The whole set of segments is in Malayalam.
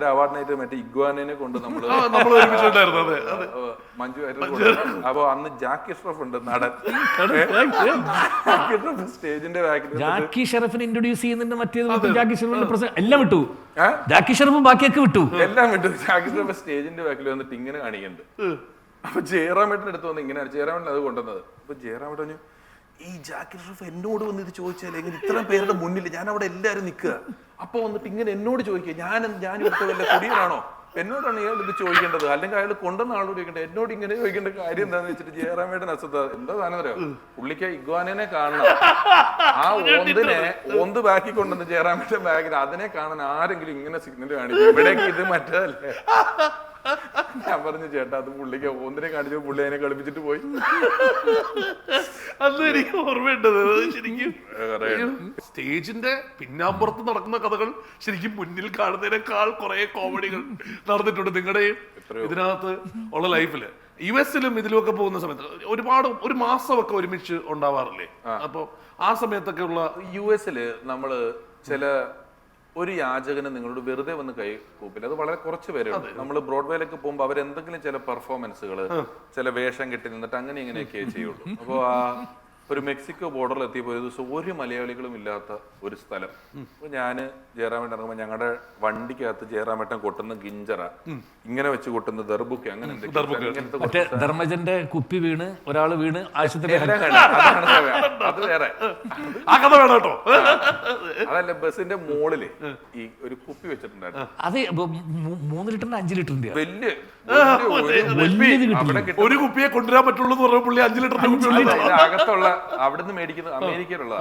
ഒരു അവാർഡിനായിട്ട് മറ്റേ ഇഗ്വാനെ കൊണ്ട് നമ്മള് മഞ്ജു അപ്പൊ അന്ന് ജാക്കി ഷ്രഫ് ഉണ്ട് നടൻ. സ്റ്റേജിന്റെ ജാക്കി ഷെറഫിനെ ഇൻട്രൊഡ്യൂസ് ചെയ്യുന്നുണ്ട്. മറ്റേത് ജാക്കി ഷെറഫിന്റെ എല്ലാം വിട്ടു. ജാക്കി ഷെറഫും ബാക്കിയൊക്കെ വിട്ടു. എല്ലാം വിട്ടു. ജാക്കി ഷെറഫ് സ്റ്റേജിന്റെ ബാക്കിൽ വന്നിട്ട് ഇങ്ങനെ കാണിക്കുന്നുണ്ട്. അപ്പൊ ജയറാമേട്ടന്റെ അടുത്ത് വന്ന് ഇങ്ങനെയാണ് ജയറാമേട്ടൻ അത് കൊണ്ടുവന്നത്. അപ്പൊ ജയറാമേട്ടൻ പറഞ്ഞു, ഈ ജാക്കി ഷെറഫ് എന്നോട് വന്ന് ഇത് ചോദിച്ചാൽ എങ്ങനെ ഇത്രയും പേരുടെ മുന്നിൽ ഞാൻ അവിടെ എല്ലാവരും നിൽക്കുക, അപ്പൊ വന്നിട്ട് ഇങ്ങനെ എന്നോട് ചോദിക്കുക ഞാൻ ഇവിടുത്തെ വല്ല കുടിയനാണോ, എന്നോടാണ് ഇയാൾ ഇത് ചോദിക്കേണ്ടത്, അല്ലെങ്കിൽ അയാൾ കൊണ്ടുവന്ന ആളോട് ചോദിക്കേണ്ടത്, എന്നോട് ഇങ്ങനെ ചോദിക്കേണ്ട കാര്യം എന്താണെന്ന് വെച്ചിട്ട് ജയറാമേട്ടൻ അസത്ത എന്താ സാധനം അറിയാം, പുള്ളിക്ക് ഇഗ്വാനെ കാണണം, ആ ഓന്ത് ബാക്കി കൊണ്ടുവന്ന് ജയറാമേട്ടൻ ബാഗിൽ അതിനെ കാണാൻ ആരെങ്കിലും ഇങ്ങനെ സിഗ്നൽ കാണിക്കും, ഇവിടേക്ക് ഇത് മറ്റേതല്ലേ. ഞാൻ പറഞ്ഞു ചേട്ടാ അത് പുള്ളിക്ക് ഓന്തിനെ കാണിച്ചു, പുള്ളി അതിനെ കളിപ്പിച്ചിട്ട് പോയി. അത് എനിക്ക് ഓർമ്മയുണ്ടത്. ശരിക്കും സ്റ്റേജിന്റെ പിന്നാമ്പുറത്ത് നടക്കുന്ന കഥകൾ ശരിക്കും മുന്നിൽ കാണുന്നതിനേക്കാൾ കുറെ കോമഡികൾ നടന്നിട്ടുണ്ട് നിങ്ങളുടെ ഇതിനകത്ത് ഉള്ള ലൈഫില്. US-ലും ഇതിലുമൊക്കെ പോകുന്ന സമയത്ത് ഒരുപാട് ഒരു മാസമൊക്കെ ഒരുമിച്ച് ഉണ്ടാവാറില്ലേ? അപ്പൊ ആ സമയത്തൊക്കെ ഉള്ള US-ല് നമ്മള് ചില ഒരു യാചകന് നിങ്ങളോട് വെറുതെ വന്ന് കൈ കൂപ്പില്ല. അത് വളരെ കുറച്ച് പേരുണ്ട്. നമ്മൾ ബ്രോഡ്വേയിലൊക്കെ പോകുമ്പോൾ അവരെന്തെങ്കിലും ചില പെർഫോമൻസുകൾ ചില വേഷം കെട്ടി നിന്നിട്ട് അങ്ങനെ ഇങ്ങനെയൊക്കെ ചെയ്യുള്ളൂ. അപ്പോൾ ആ ഒരു മെക്സിക്കോ ബോർഡറിൽ എത്തിയപ്പോൾ ഒരു ദിവസം ഒരു മലയാളികളും ഇല്ലാത്ത ഒരു സ്ഥലം. അപ്പൊ ഞാന് ജയറാമേട്ടൻ ഇറങ്ങുമ്പോൾ ഞങ്ങളുടെ വണ്ടിക്കകത്ത് ജയറാമേട്ടൻ കൊട്ടുന്ന ഗിഞ്ചറ, ഇങ്ങനെ വെച്ച് കൊട്ടുന്ന ദർബുക്ക്, അങ്ങനെ ധർമ്മജന്റെ കുപ്പി വീണ് ഒരാള് വീണ് ആശുപത്രി. അത് വേറെ കേട്ടോ. അതല്ല, ബസിന്റെ മോളില് ഈ ഒരു കുപ്പി വെച്ചിട്ടുണ്ടായിരുന്നു. അത് 3 ലിറ്ററിന്റെ 5 ലിറ്ററിന്റെ വലിയ ഒരു കുപ്പിയെ കൊണ്ടുവരാൻ പറ്റുള്ളൂ എന്ന് പറഞ്ഞ പുള്ളി 5 ലിറ്ററിന്റെ കുപ്പി അകത്തുള്ള അവിടുന്ന് മേടിക്കുന്നത് അമേരിക്കയിലുള്ളതാ.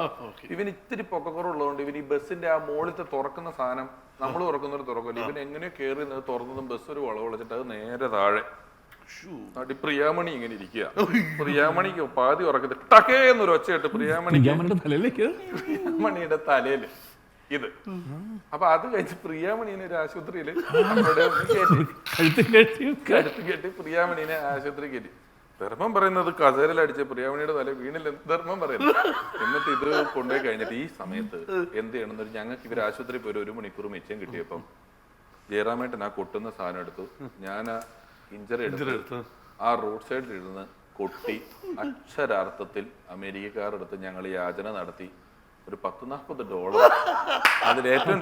ഇവന് ഇത്തിരി പൊക്കക്കുറവുള്ളതുകൊണ്ട് ഇവൻ ഈ ബസ്സിന്റെ ആ മോളിത്തെ തുറക്കുന്ന സാധനം നമ്മൾ തുറക്കുന്നൊരു തുറക്കില്ല. ഇവൻ എങ്ങനെയോ കയറി തുറന്നതും ബസ് ഒരു വളവ് വിളിച്ചിട്ട് അത് നേരെ താഴെ അടി പ്രിയാമണി ഇങ്ങനെ ഇരിക്കുക. പ്രിയാമണിക്ക് പാതി ഉറക്കത്തിൽ ടക്കേ എന്നൊരു ഒച്ചയായിട്ട് പ്രിയാമണിയുടെ തലയില് ഇത്. അപ്പൊ അത് കഴിച്ച് പ്രിയാമണീനെ ഒരു ആശുപത്രിയില് കഴുത്ത് കെട്ടി പ്രിയാമണീനെ ആശുപത്രി കയറ്റി. ധർമ്മം പറയുന്നത് കസേരയിലടിച്ച് പ്രിയാമണിയുടെ തല വീണില്ല ധർമ്മം പറയുന്നത്. എന്നിട്ട് ഇത് കൊണ്ടുപോയി കഴിഞ്ഞിട്ട് ഈ സമയത്ത് എന്ത് ചെയ്യണമെന്ന് ഞങ്ങൾക്ക് ഇവർ ആശുപത്രി പോയി 1 മണിക്കൂർ മിച്ചം കിട്ടിയപ്പം ജയറാമേട്ടൻ ആ കൊട്ടുന്ന സാധനം എടുത്തു, ഞാൻ ആ ഇഞ്ചറി എടുത്ത് ആ റോഡ് സൈഡിൽ ഇരുന്ന് കൊട്ടി അക്ഷരാർത്ഥത്തിൽ അമേരിക്കക്കാരെടുത്ത് ഞങ്ങൾ യാചന നടത്തി ഒരു $140. അതിലേറ്റവും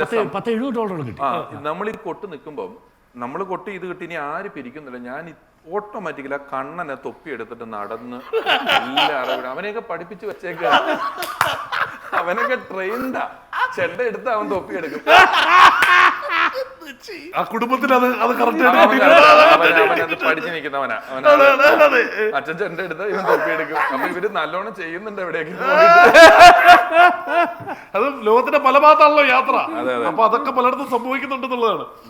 നമ്മൾ ഈ കൊട്ട് നിൽക്കുമ്പം നമ്മൾ കൊട്ടി ഇത് കിട്ടി ഇനി ആര് പിരിക്കുന്നില്ല. ഞാൻ ഓട്ടോമാറ്റിക്കലി ആ കണ്ണനെ തൊപ്പി എടുത്തിട്ട് നടന്ന് എല്ലാവരും അവനെയൊക്കെ പഠിപ്പിച്ചു വെച്ചേക്ക, അവനൊക്കെ ട്രെയിൻഡാ, ചെണ്ട എടുത്ത് അവൻ തൊപ്പി എടുക്കും. ആ കുടുംബത്തിന് അത് പഠിച്ചു നിൽക്കുന്നവനാ. അച്ഛൻ ചെണ്ട എടുത്ത ഇവൻ തൊപ്പി എടുക്കും. അപ്പൊ ഇവര് നല്ലോണം ചെയ്യുന്നുണ്ട് എവിടെയൊക്കെ. അത് ലോകത്തിന്റെ പല ഭാഗത്താണല്ലോ യാത്ര. അപ്പൊ അതൊക്കെ പലയിടത്തും സംഭവിക്കുന്നുണ്ടെന്നുള്ളതാണ്.